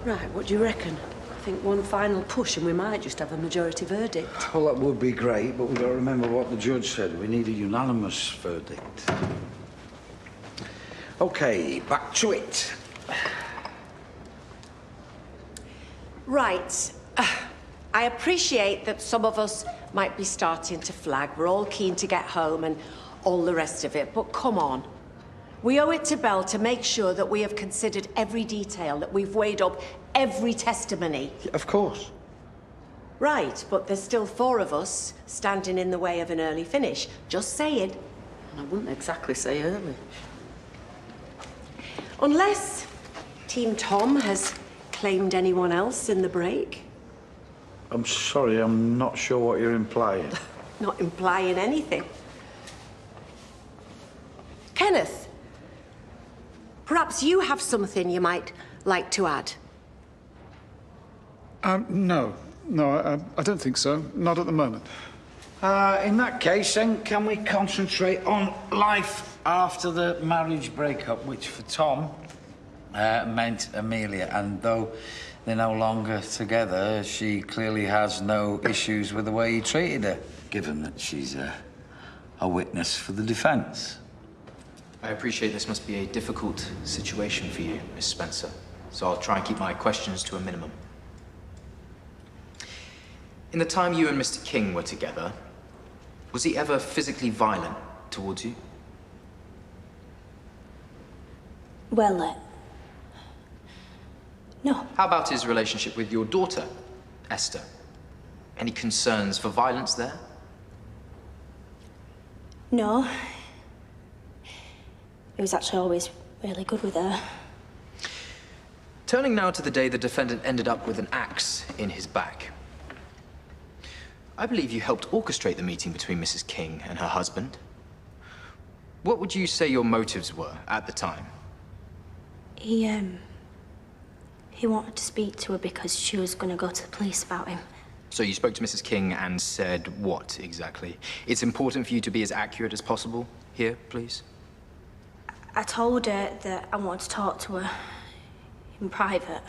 Right, what do you reckon? I think one final push and we might just have a majority verdict. Well, that would be great, but we've got to remember what the judge said. We need a unanimous verdict. OK, back to it. Right. I appreciate that some of us might be starting to flag. We're all keen to get home and all the rest of it, but come on. We owe it to Belle to make sure that we have considered every detail, that we've weighed up every testimony. Of course. Right, but there's still 4 of us standing in the way of an early finish. Just saying. And I wouldn't exactly say early. Unless Team Tom has claimed anyone else in the break. I'm sorry, I'm not sure what you're implying. Not implying anything. Kenneth, perhaps you have something you might like to add? No, I don't think so. Not at the moment. In that case, then, can we concentrate on life after the marriage breakup, which for Tom meant Amelia, and though they're no longer together, she clearly has no issues with the way he treated her, given that she's a witness for the defence. I appreciate this must be a difficult situation for you, Miss Spencer, so I'll try and keep my questions to a minimum. In the time you and Mr. King were together, was he ever physically violent towards you? Well, no. How about his relationship with your daughter, Esther? Any concerns for violence there? No. He was actually always really good with her. Turning now to the day the defendant ended up with an axe in his back. I believe you helped orchestrate the meeting between Mrs. King and her husband. What would you say your motives were at the time? He wanted to speak to her because she was going to go to the police about him. So you spoke to Mrs. King and said what exactly? It's important for you to be as accurate as possible here, please. I told her that I wanted to talk to her in private.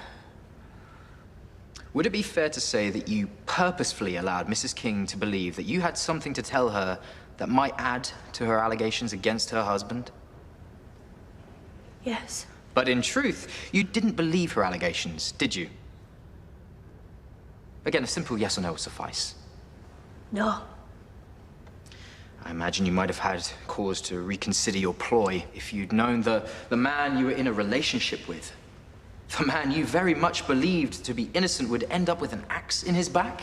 Would it be fair to say that you purposefully allowed Mrs. King to believe that you had something to tell her that might add to her allegations against her husband? Yes. But in truth, you didn't believe her allegations, did you? Again, a simple yes or no will suffice. No. I imagine you might have had cause to reconsider your ploy if you'd known the man you were in a relationship with, the man you very much believed to be innocent, would end up with an axe in his back.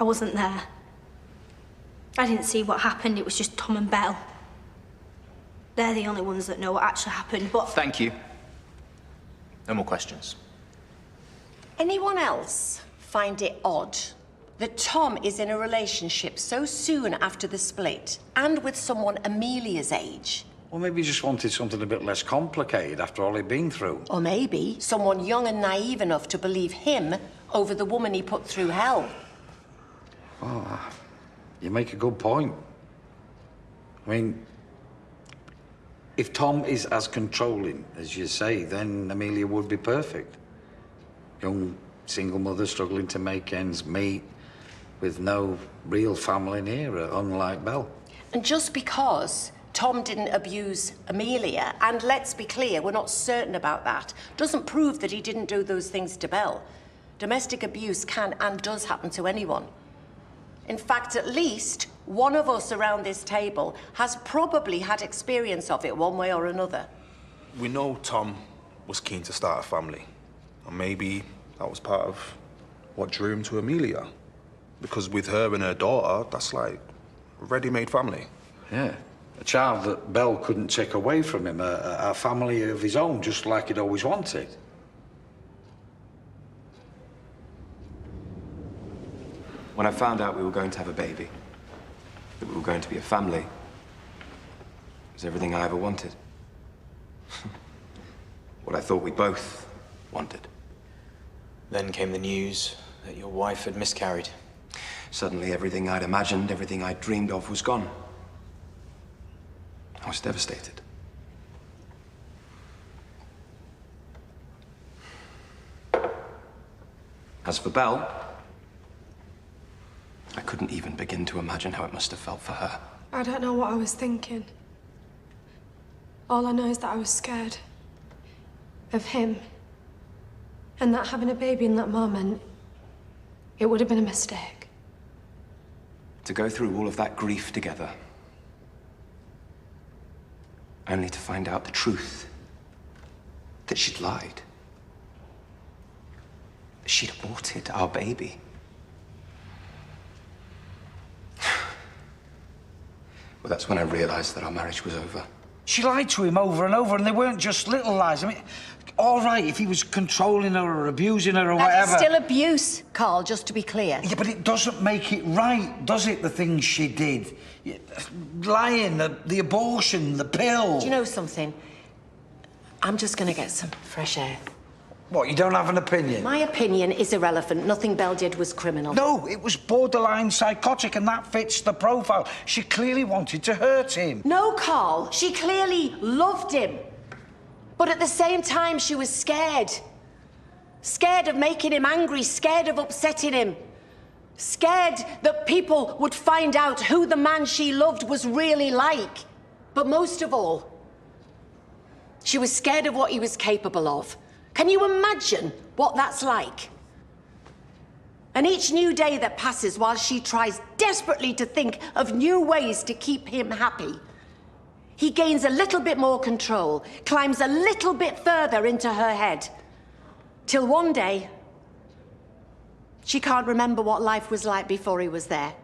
I wasn't there. I didn't see what happened. It was just Tom and Belle. They're the only ones that know what actually happened, but... Thank you. No more questions. Anyone else find it odd that Tom is in a relationship so soon after the split and with someone Amelia's age? Well, maybe he just wanted something a bit less complicated after all he'd been through. Or maybe someone young and naive enough to believe him over the woman he put through hell. Oh, you make a good point. I mean, if Tom is as controlling as you say, then Amelia would be perfect. Young single mother struggling to make ends meet with no real family near her, unlike Belle. And just because Tom didn't abuse Amelia, and let's be clear, we're not certain about that, doesn't prove that he didn't do those things to Belle. Domestic abuse can and does happen to anyone. In fact, at least one of us around this table has probably had experience of it one way or another. We know Tom was keen to start a family. And maybe that was part of what drew him to Amelia. Because with her and her daughter, that's like a ready-made family. Yeah, a child that Belle couldn't take away from him, a family of his own, just like he'd always wanted. When I found out we were going to have a baby, that we were going to be a family, it was everything I ever wanted. What I thought we both wanted. Then came the news that your wife had miscarried. Suddenly, everything I'd imagined, everything I'd dreamed of was gone. I was devastated. As for Belle, I couldn't even begin to imagine how it must have felt for her. I don't know what I was thinking. All I know is that I was scared of him. And that having a baby in that moment, it would have been a mistake. To go through all of that grief together, only to find out the truth, that she'd lied. She'd aborted our baby. Well, that's when I realized that our marriage was over. She lied to him over and over, and they weren't just little lies. I mean, all right, if he was controlling her or abusing her or whatever. That's still abuse, Carl, just to be clear. Yeah, but it doesn't make it right, does it, the things she did? Lying, the abortion, the pill. Do you know something? I'm just going to get some fresh air. What, you don't have an opinion? My opinion is irrelevant. Nothing Belle did was criminal. No, it was borderline psychotic, and that fits the profile. She clearly wanted to hurt him. No, Carl. She clearly loved him. But at the same time, she was scared. Scared of making him angry, scared of upsetting him. Scared that people would find out who the man she loved was really like. But most of all, she was scared of what he was capable of. Can you imagine what that's like? And each new day that passes while she tries desperately to think of new ways to keep him happy, he gains a little bit more control, climbs a little bit further into her head, till one day, she can't remember what life was like before he was there.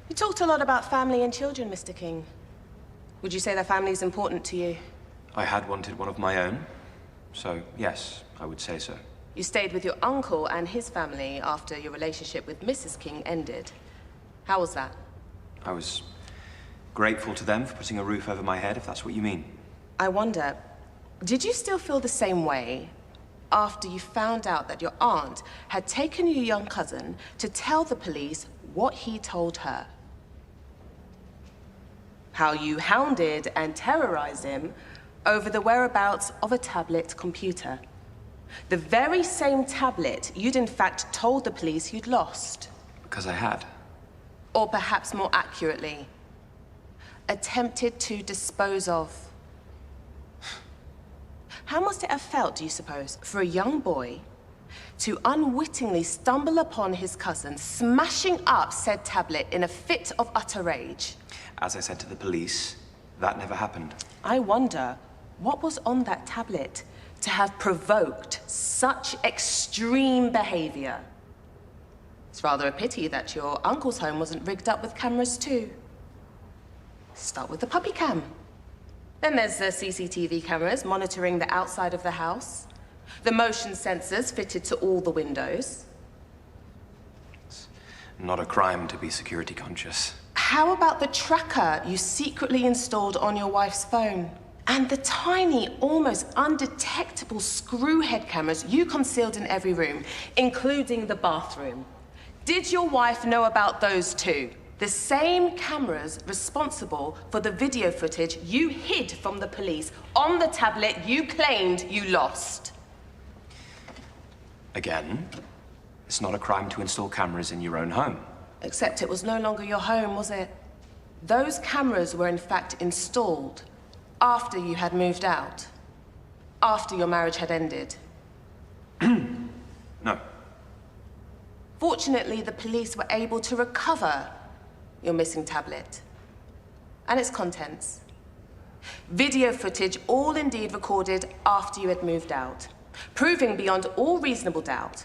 You talked a lot about family and children, Mr. King. Would you say that family is important to you? I had wanted one of my own, so yes, I would say so. You stayed with your uncle and his family after your relationship with Mrs. King ended. How was that? I was grateful to them for putting a roof over my head, if that's what you mean. I wonder, did you still feel the same way after you found out that your aunt had taken your young cousin to tell the police what he told her? How you hounded and terrorized him over the whereabouts of a tablet computer. The very same tablet you'd in fact told the police you'd lost. Because I had. Or perhaps more accurately, attempted to dispose of. How must it have felt, do you suppose, for a young boy to unwittingly stumble upon his cousin smashing up said tablet in a fit of utter rage? As I said to the police, that never happened. I wonder what was on that tablet to have provoked such extreme behavior. It's rather a pity that your uncle's home wasn't rigged up with cameras too. Start with the puppy cam. Then there's the CCTV cameras monitoring the outside of the house, the motion sensors fitted to all the windows. It's not a crime to be security conscious. How about the tracker you secretly installed on your wife's phone? And the tiny, almost undetectable screw-head cameras you concealed in every room, including the bathroom. Did your wife know about those too? The same cameras responsible for the video footage you hid from the police on the tablet you claimed you lost. Again, it's not a crime to install cameras in your own home. Except it was no longer your home, was it? Those cameras were in fact installed after you had moved out, after your marriage had ended. No. Fortunately, the police were able to recover your missing tablet and its contents. Video footage, all indeed recorded after you had moved out, proving beyond all reasonable doubt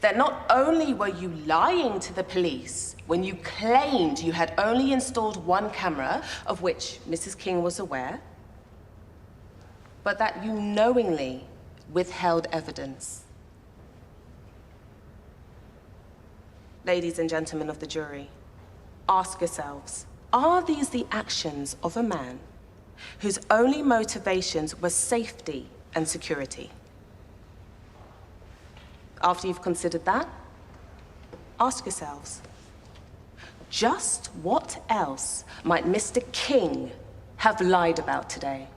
that not only were you lying to the police when you claimed you had only installed one camera, of which Mrs. King was aware, but that you knowingly withheld evidence. Ladies and gentlemen of the jury, ask yourselves, are these the actions of a man whose only motivations were safety and security? After you've considered that, ask yourselves, just what else might Mr. King have lied about today?